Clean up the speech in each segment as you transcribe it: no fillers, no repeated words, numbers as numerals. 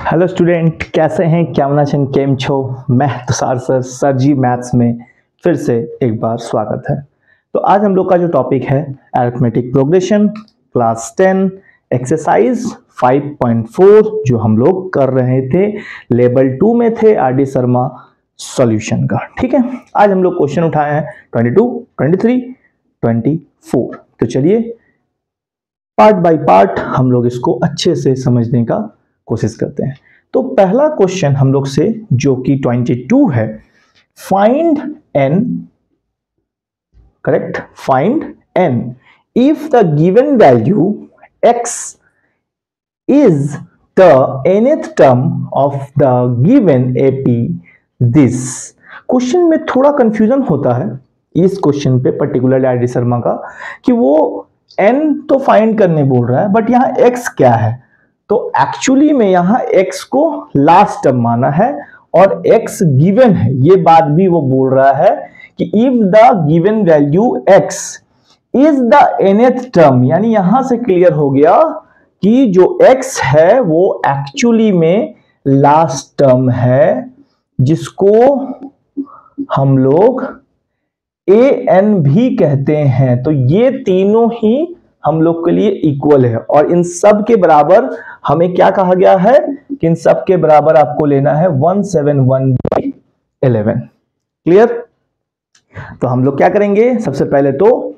Hello student, कैसे हैं? क्या केम छो। मैं तुषार सर जी मैथ्स में फिर से एक बार स्वागत है। तो आज हम लोग का जो टॉपिक है अरिथमेटिक प्रोग्रेशन क्लास 10 एक्सरसाइज 5.4 जो हम लोग कर रहे थे, लेवल 2 में थे आर.डी. शर्मा सॉल्यूशन का। ठीक है, आज हम लोग क्वेश्चन उठाए हैं 22, 23, 24। तो चलिए पार्ट बाय पार्ट हम लोग इसको अच्छे से समझने का कोशिश करते हैं। तो पहला क्वेश्चन हम लोग से जो कि 22 है, find n, correct, find n if the given value x is the nth term of the given AP this. Question में थोड़ा कंफ्यूजन होता है इस क्वेश्चन पे, पर्टिकुलर आर.डी. शर्मा का, कि वो n तो फाइंड करने बोल रहा है बट यहां x क्या है। तो एक्चुअली में यहां x को लास्ट टर्म माना है और x गिवन है, ये बात भी वो बोल रहा है कि if the given value x is the nth term, यानी यहां से क्लियर हो गया कि जो x है वो एक्चुअली में लास्ट टर्म है, जिसको हम लोग an भी कहते हैं। तो ये तीनों ही हम लोग के लिए इक्वल है और इन सब के बराबर हमें क्या कहा गया है कि इन सब के बराबर आपको लेना है 171/11। क्लियर? तो हम लोग क्या करेंगे, सबसे पहले तो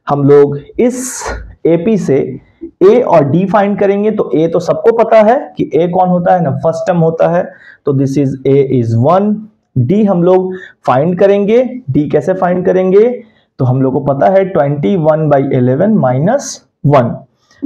हम लोग इस AP से A और D फाइंड करेंगे। तो A तो सबको पता है कि A कौन होता है ना, फर्स्ट टर्म होता है, तो this is A is 1। D हम लोग फाइंड करेंगे। D कैसे फाइंड करेंगे, तो हम लोग को पता है 21/11 - 1,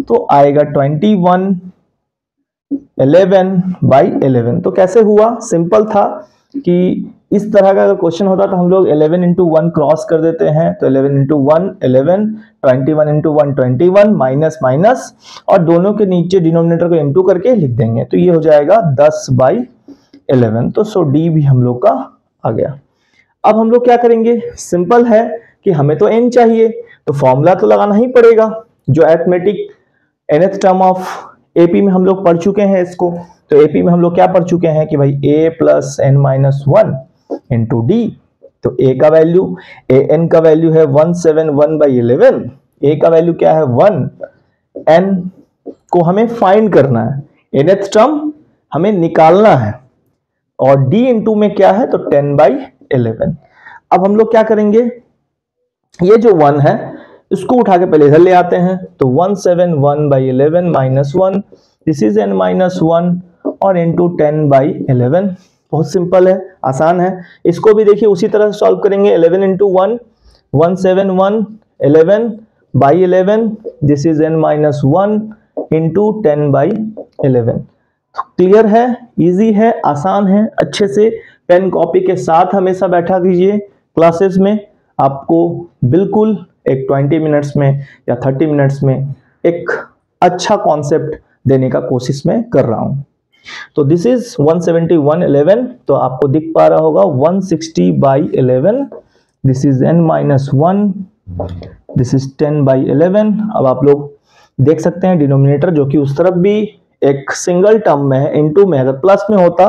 तो आएगा 21/11/11। तो कैसे हुआ, सिंपल था कि इस तरह का अगर क्वेश्चन होता तो हम लोग 11 × 1 क्रॉस कर देते हैं। तो 11 × 1 11, 21 × 1 21, माइनस माइनस, और दोनों के नीचे डिनोमिनेटर को into करके लिख देंगे, तो ये हो जाएगा 10/11। तो सो D भी हम लोग का आ गया। अब हम लोग क्या करेंगे, सिंपल है कि हमें तो n चाहिए, तो फॉर्मूला तो लगाना ही पड़ेगा, जो arithmetic nth term of AP में हम लोग पढ़ चुके हैं इसको। तो AP में हम लोग क्या पढ़ चुके हैं कि भाई A + n - 1 × D। तो A का वैल्यू, an का वैल्यू है 171/11, A का वैल्यू क्या है 1, n को हमें फाइंड करना है, nth टर्म हमें निकालना है, और D इंटू में क्या है तो 10/11। अब हम लोग क्या करेंगे, ये जो 1 है इसको उठा के पहले इधर ले आते हैं। तो 171/11 - 1, दिस इज n - 1 और इंटू 10/11। बहुत सिंपल है, आसान है। इसको भी देखिए उसी तरह सॉल्व करेंगे। 11 × 1 171/11, this is n - 1 into 10/11। Clear है, इजी है, आसान है। अच्छे से पेन कॉपी के साथ हमेशा बैठा कीजिए क्लासेस में, आपको बिल्कुल एक 20 मिनट्स में या 30 मिनट्स में एक अच्छा कॉन्सेप्ट देने का कोशिश में कर रहा हूं। तो दिस इज 171/11, तो आपको दिख पा रहा होगा 160/11, this is n - 1, this is 10/11। अब आप लोग देख सकते हैं डिनोमिनेटर जो कि उस तरफ भी एक सिंगल टर्म में है, इनटू में, अगर प्लस में होता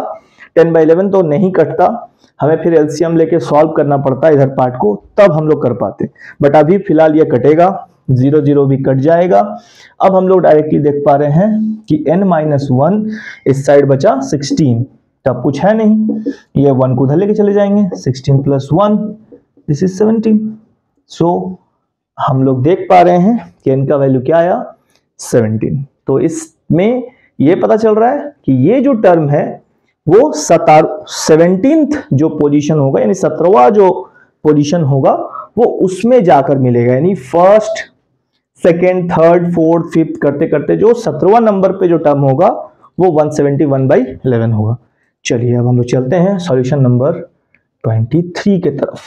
10/11 तो नहीं कटता, हमें फिर एलसीएम लेके सॉल्व करना पड़ता इधर पार्ट को, तब हम लोग कर पाते। बट अभी फिलहाल ये कटेगा, 0 0 भी कट जाएगा। अब हम लोग डायरेक्टली देख पा रहे हैं कि n - 1 इस साइड बचा 16, तब कुछ है नहीं, ये 1 को उधर लेके चले जाएंगे, 16 + 1, दिस इज 17। सो हम लोग देख पा रहे हैं कि n का वैल्यू क्या आया 17। तो इसमें ये पता चल रहा है कि ये जो टर्म है वो 17th जो पोजीशन होगा, यानी 17वां जो पोजीशन होगा वो उसमें जाकर मिलेगा, यानी first, second, third, fourth, fifth करते करते जो 17वां नंबर पे जो टर्म होगा वो 171/11 होगा। चलिए अब हम लोग चलते हैं सॉल्यूशन नंबर 23 के तरफ।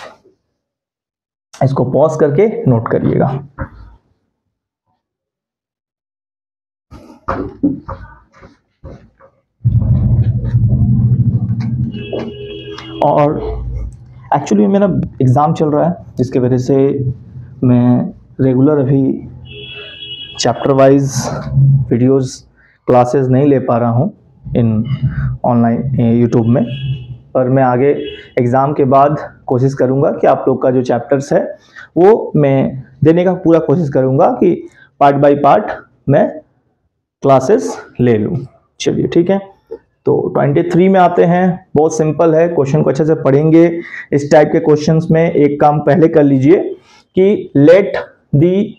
इसको पॉज करके नोट करिएगा। और एक्चुअली मेरा एग्ज़ाम चल रहा है, जिसकी वजह से मैं रेगुलर अभी चैप्टर वाइज वीडियोस क्लासेस नहीं ले पा रहा हूँ, इन ऑनलाइन यूट्यूब में, पर मैं आगे एग्ज़ाम के बाद कोशिश करूँगा कि आप लोग का जो चैप्टर्स है वो मैं देने का पूरा कोशिश करूँगा कि पार्ट बाय पार्ट मैं क्लासेस ले लूँ। चलिए ठीक है, तो 23 में आते हैं। बहुत सिंपल है, क्वेश्चन को अच्छे से पढ़ेंगे। इस टाइप के क्वेश्चंस में एक काम पहले कर लीजिए कि लेट दी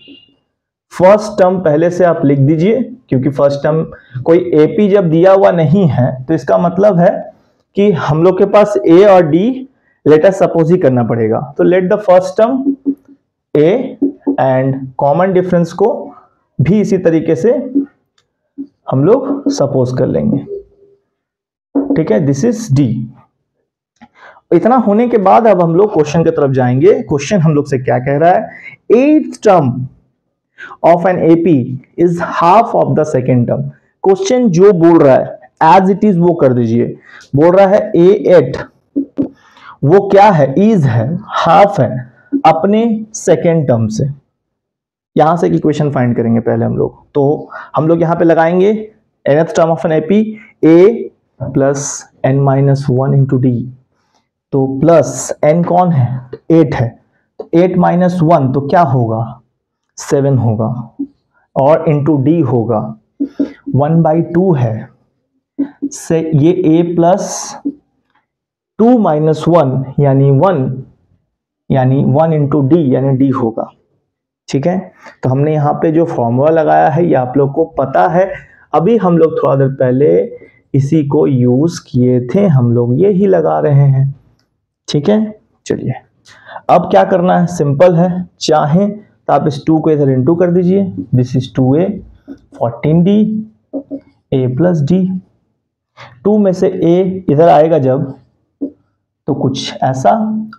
फर्स्ट टर्म पहले से आप लिख दीजिए, क्योंकि फर्स्ट टर्म कोई एपी जब दिया हुआ नहीं है तो इसका मतलब है कि हम लोग के पास ए और डी लेट अस सपोज ही करना पड़ेगा। तो let the first term A and common difference को भी इसी तरीके से हम लोग सपोज कर लेंगे। ठीक है, दिस इज डी। इतना होने के बाद अब हम लोग क्वेश्चन की तरफ जाएंगे। क्वेश्चन हम लोग से क्या कह रहा है, th term of an AP is half of the second term. Question जो बोल रहा है एज इट इज वो कर दीजिए। बोल रहा है ए8 वो क्या है, इज है, हाफ है अपने सेकेंड टर्म से। यहां से इक्वेशन फाइंड करेंगे पहले हम लोग। तो हम लोग यहां पे लगाएंगे nth term of an AP a plus n minus 1 into D. तो प्लस n कौन है, 8 है, 8 माइनस 1 तो क्या होगा, 7 होगा, और इंटू डी होगा 1/2 है से ये a प्लस 2 माइनस 1 यानी 1 इंटू डी यानी डी होगा। ठीक है, तो हमने यहाँ पे जो फॉर्मूला लगाया है ये आप लोग को पता है। अभी हम लोग थोड़ा देर पहले इसी को यूज किए थे, हम लोग ये ही लगा रहे हैं। ठीक है, चलिए अब क्या करना है, सिंपल है। चाहे तो आप इस 2 को इधर इंटू कर दीजिए, this is 2a 14d a plus D. 2 में से a इधर आएगा जब तो कुछ ऐसा,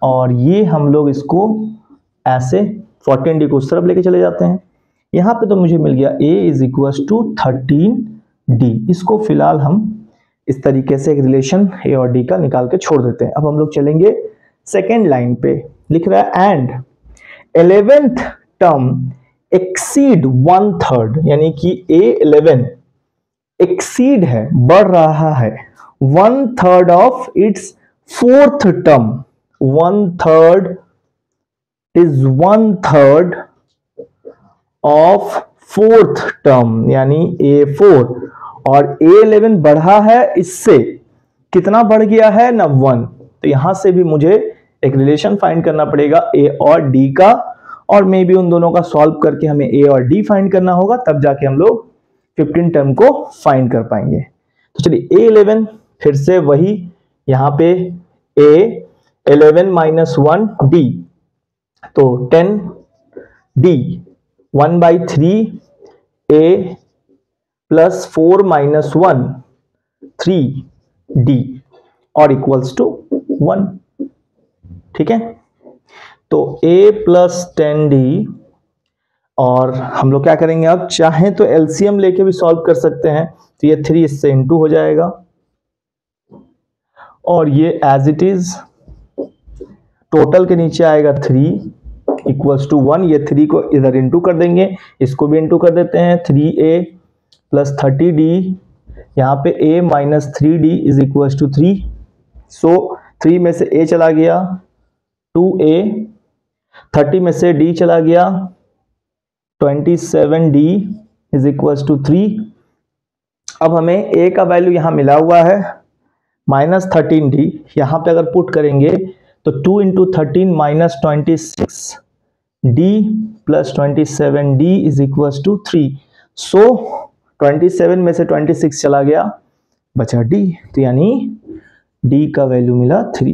और ये हम लोग इसको ऐसे 14d को उस तरफ लेके चले जाते हैं। यहाँ पे तो मुझे मिल गया a is equal to 13d। इसको फिलहाल हम इस तरीके से एक रिलेशन a और d का निकाल के छोड़ देते हैं। अब हम लोग चलेंगे सेकेंड लाइन पे, लिख रहा है एंड 11th टर्म एक्सीड 1/3, यानी कि a11 एक्सीड है, बढ़ रहा है 1/3 of its fourth term. 1/3 is 1/3 of fourth term यानी a4, और a11 बढ़ा है इससे, कितना बढ़ गया है ना 1। तो यहां से भी मुझे एक रिलेशन फाइंड करना पड़ेगा a और d का, और मे बी उन दोनों का सॉल्व करके हमें a और d फाइंड करना होगा, तब जाके हम लोग 15 टर्म को फाइंड कर पाएंगे। तो चलिए a11 फिर से वही, यहाँ पे a11 माइनस 1d, तो 10d 1/3 a plus 4 minus 1 3d और इक्वल्स टू 1। ठीक है, तो a प्लस 10d, और हम लोग क्या करेंगे अब, चाहें तो एलसीएम लेके भी सॉल्व कर सकते हैं। तो ये 3 इससे इंटू हो जाएगा, और ये एज इट इज टोटल के नीचे आएगा 3 इक्वल्स टू 1। ये 3 को इधर इंटू कर देंगे, इसको भी इंटू कर देते हैं, 3a प्लस 30d, यहाँ पे a minus 3d is equals to 3। So 3 में से a चला गया 2a, 30 में से d चला गया 27d इज इक्वल्स टू 3। अब हमें a का वैल्यू यहाँ मिला हुआ है माइनस 13d, यहाँ पे अगर पुट करेंगे तो 2 into 13 minus 26d plus 27d is equals to 3। So 27 में से 26 चला गया, बचा d, तो यानी d का वैल्यू मिला 3।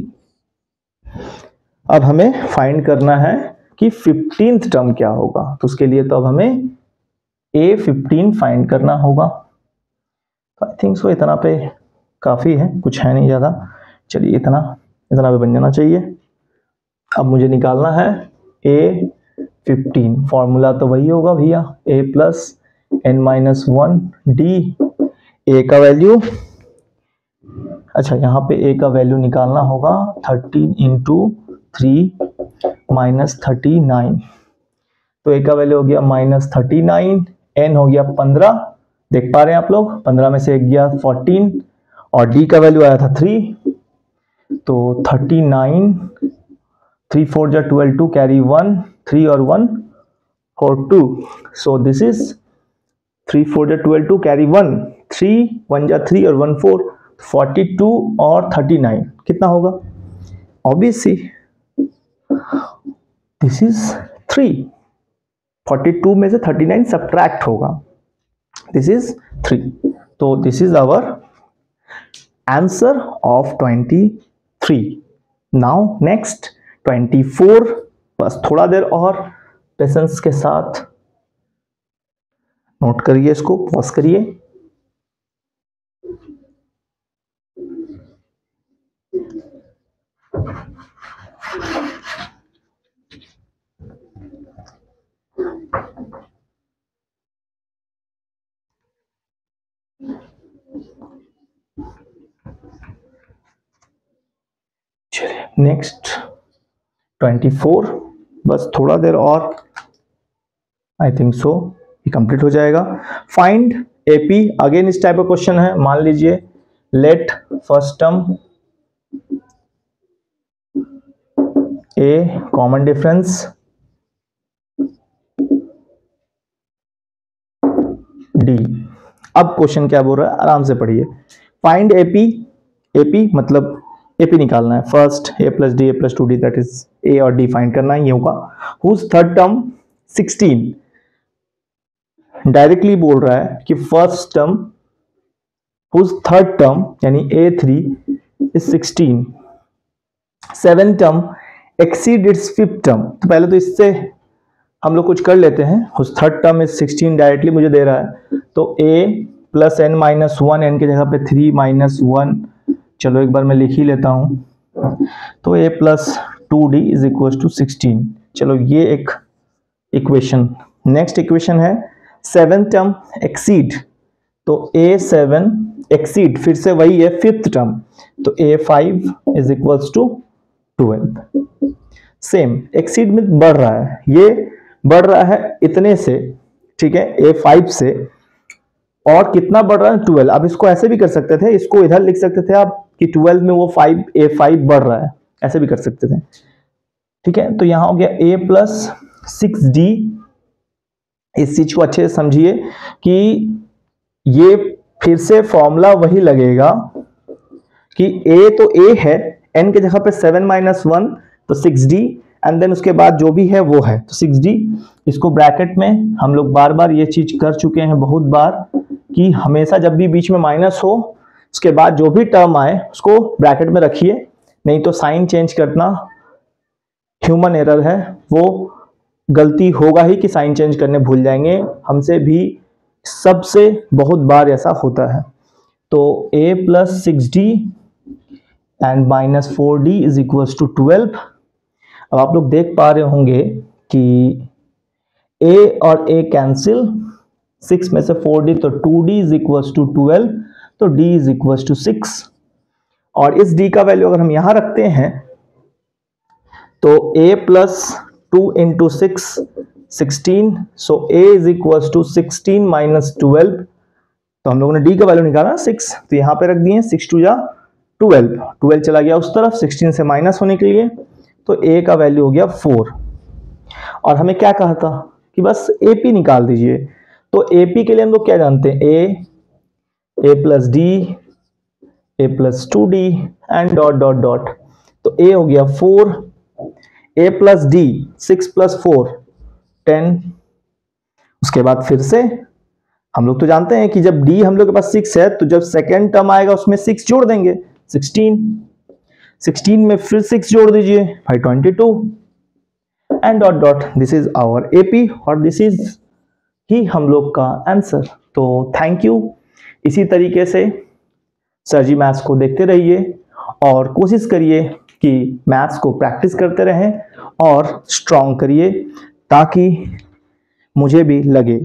अब हमें फाइंड करना है कि 15th टर्म क्या होगा, तो उसके लिए तो अब हमें a15 फाइंड करना होगा। आई थिंक सो इतना पे काफ़ी है, कुछ है नहीं ज़्यादा। चलिए इतना पे बन जाना चाहिए। अब मुझे निकालना है a15, फॉर्मूला तो वही होगा भैया, a plus n minus 1d। a का वैल्यू, अच्छा यहाँ पे a का वैल्यू निकालना होगा 13 इंटू 3 माइनस 39। तो a का वैल्यू हो गया माइनस 39, n हो गया 15, देख पा रहे हैं आप लोग, 15 में से 1 गया 14, और डी का वैल्यू आया था 3, तो 39, 3 4 जा 12, 2 कैरी 1, 3 और 1 4 2, सो दिस इज 3 4 जा 12, 2 कैरी 1, 3 1 जा 3 और 1 4, 42 और 39 कितना होगा? ऑब्वियसली दिस इज 3, 42 में से 39 सब्ट्रैक्ट होगा, दिस इज 3, तो this is our answer of 23। Now next 24, बस थोड़ा देर और पेशेंस के साथ नोट करिए, इसको पॉज करिए। चलिए नेक्स्ट 24, बस थोड़ा देर और, आई थिंक सो ये कंप्लीट हो जाएगा। फाइंड एपी, अगेन इस टाइप का क्वेश्चन है। मान लीजिए लेट फर्स्ट टर्म ए कॉमन डिफरेंस डी। अब क्वेश्चन क्या बोल रहा है, आराम से पढ़िए। फाइंड एपी, एपी मतलब एपी निकालना है, first A plus D A plus 2d, that is a और डी फाइंड करना है, ये होगा। हुज थर्ड टर्म 16, डायरेक्टली बोल रहा है कि first term whose third term यानी a3 is 16, seven term exceed its fifth term. तो पहले तो इससे हम लोग कुछ कर लेते हैं, whose third term is 16 directly मुझे दे रहा है, तो a plus n minus 1, n की जगह पे 3 माइनस 1, चलो एक बार मैं लिख ही लेता हूं, तो a plus 2d is equal to 16। चलो ये एक इक्वेशन। नेक्स्ट इक्वेशन है सेवन टर्म एक्सीड, तो a7 एक्सीड फिर से वही है फिफ्थ टर्म, तो a5 is equals to 12। Same exceed में बढ़ रहा है, ये बढ़ रहा है इतने से, ठीक है, a5 से, और कितना बढ़ रहा है 12। अब इसको ऐसे भी कर सकते थे, इसको इधर लिख सकते थे आप कि 12 में वो 5 a5 बढ़ रहा है, ऐसे भी कर सकते थे, ठीक है। तो यहां हो गया a प्लस 6d। इस चीज को अच्छे से समझिए कि ये फिर से फॉर्मूला वही लगेगा कि a तो a है, n के जगह पे 7 माइनस 1 तो 6d, एंड देन उसके बाद जो भी है वो है, तो 6d। इसको ब्रैकेट में हम लोग बार बार ये चीज कर चुके हैं बहुत बार कि हमेशा जब भी बीच में माइनस हो उसके बाद जो भी टर्म आए उसको ब्रैकेट में रखिए, नहीं तो साइन चेंज करना ह्यूमन एरर है, वो गलती होगा ही कि साइन चेंज करने भूल जाएंगे, हमसे भी सबसे बहुत बार ऐसा होता है। तो a plus 6d and minus 4d is equal to 12। अब आप लोग देख पा रहे होंगे कि a और a कैंसिल, 6 में से 4d तो 2d इज इक्वल टू 12, तो d इज इक्वल टू 6, और इस d का वैल्यू अगर हम यहां रखते हैं तो a plus 2 into 6 16, so a is equal to 16 minus 12। तो हम लोगों ने d का वैल्यू निकाला 6, तो यहां पे रख दिए 6 2 जा 12, 12 चला गया उस तरफ 16 से माइनस होने के लिए, तो a का वैल्यू हो गया 4। और हमें क्या कहा था कि बस AP निकाल दीजिए, तो AP के लिए हम लोग क्या जानते हैं, a plus d, a plus 2d and dot dot dot, तो a हो गया 4, a प्लस d 6 प्लस 4 10। उसके बाद फिर से हम लोग तो जानते हैं कि जब d हम लोग के पास 6 है तो जब सेकेंड टर्म आएगा उसमें 6 जोड़ देंगे, 16 में फिर 6 जोड़ दीजिए भाई 22 and dot dot, this is our AP और दिस इज ही हम लोग का आंसर। तो थैंक यू। इसी तरीके से सर जी मैथ्स को देखते रहिए और कोशिश करिए कि मैथ्स को प्रैक्टिस करते रहें और स्ट्रॉन्ग करिए, ताकि मुझे भी लगे